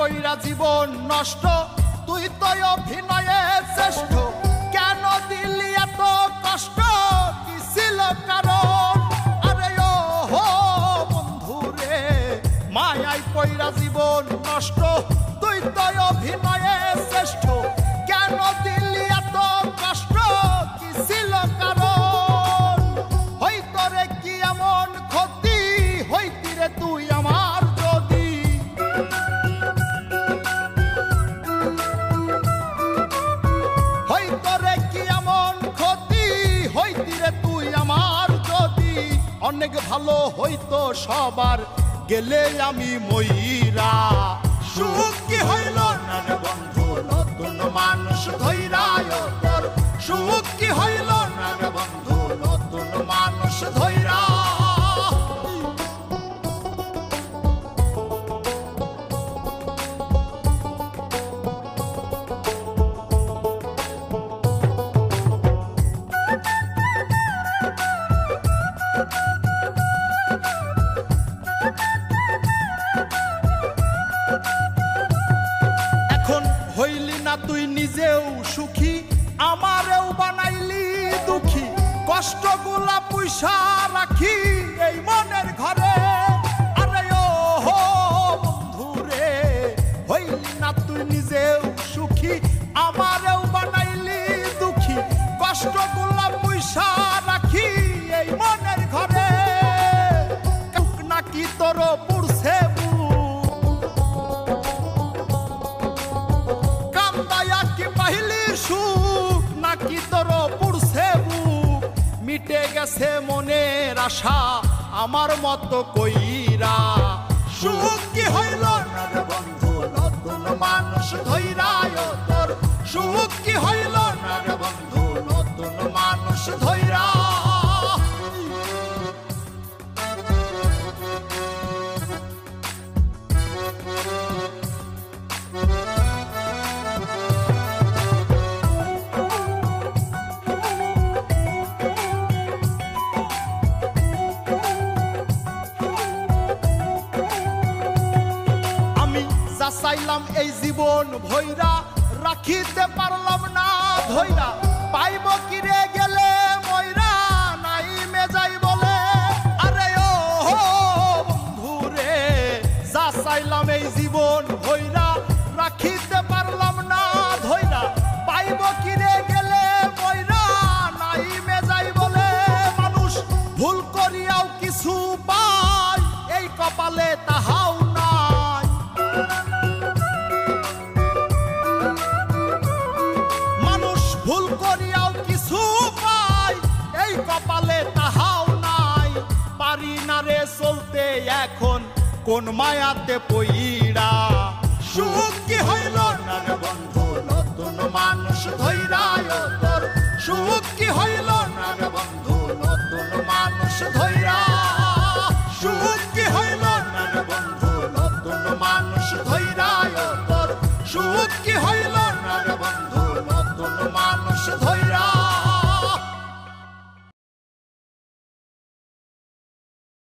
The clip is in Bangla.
কইরা জীবন নষ্ট, তুই তো অভিনয়ে শ্রেষ্ঠ। কেন দিলি এত কষ্ট, কি ছিল কারণ? আরে ও হো বন্ধু রে, মায়াই কইরা জীবন নষ্ট, তুই তো অভিনয়ে শ্রেষ্ঠ। কেন দিলি এত কষ্ট, কি ছিল কারণ? হইতো রে কি এমন ক্ষতি, হইতি রে তুই আমার যদি। হইতো রে কি এমন ক্ষতি, হইতি রে তুই আমার যদি। অনেক ভালো হইতো সবার, গেলে আমি ময়রা। সুখ কি হইল না রে বন্ধু, নতুন মানুষ ধইরা তোর। সুখ কি হইল না রে বন্ধু, নতুন মানুষ ধইরা। হইলি না তুই নিজেও সুখী, আমারেও বানাইলি দুঃখী। কষ্টগুলা পয়সা রাখি এই মনের ঘরে। আরে ও হো বন্ধু রে, হইলি না তুই নিজেও সুখী, আমারেও বানাইলি দুঃখী। কষ্টগুলা পয়সা রাখি এই মনের ঘরে। নাকি তোর পুরছে সুখ, নাকি তোর পুরছে বুক। মিটে গেছে মনের আশা আমার মতো কইরা। সুখ কি হইল না রে বন্ধু, নতুন মানুষ ধইরা তোর। সুখ কি হইল না রে বন্ধু, নতুন মানুষ ধইরা। চাইলাম এই জীবন ভৈরা, রাখিতে পারলাম না ধৈরা। পাইব কিরে গেলে ময়রা, নাই মেজাই বলে। আরে ও বন্ধু রে, যা চাইলাম এই জীবন ভৈরা, রাখিতে পারলাম না ধৈরা। পাইব কিরে গেলে ময়রা, নাই মেজাই বলে। মানুষ ভুল করিয়াও কিছু পায়, এই কপালে তাহাও নাই। ভুল করিয়াও কিছু পাই, এই কপালে তাহাও নাই। পারি না রে চলতে এখন কোন মায়াতে পইরা। সুখ কি হইল না রে বন্ধু, নতুন মানুষ ধইরা তোর। সুখ কি হইল না রে বন্ধু, নতুন মানুষ ধইরা। সুখ কি হইল না রে বন্ধু, নতুন মানুষ ধইরা তোর। সুখ কি হইল না রে বন্ধু, নতুন মানুষ ধইরা।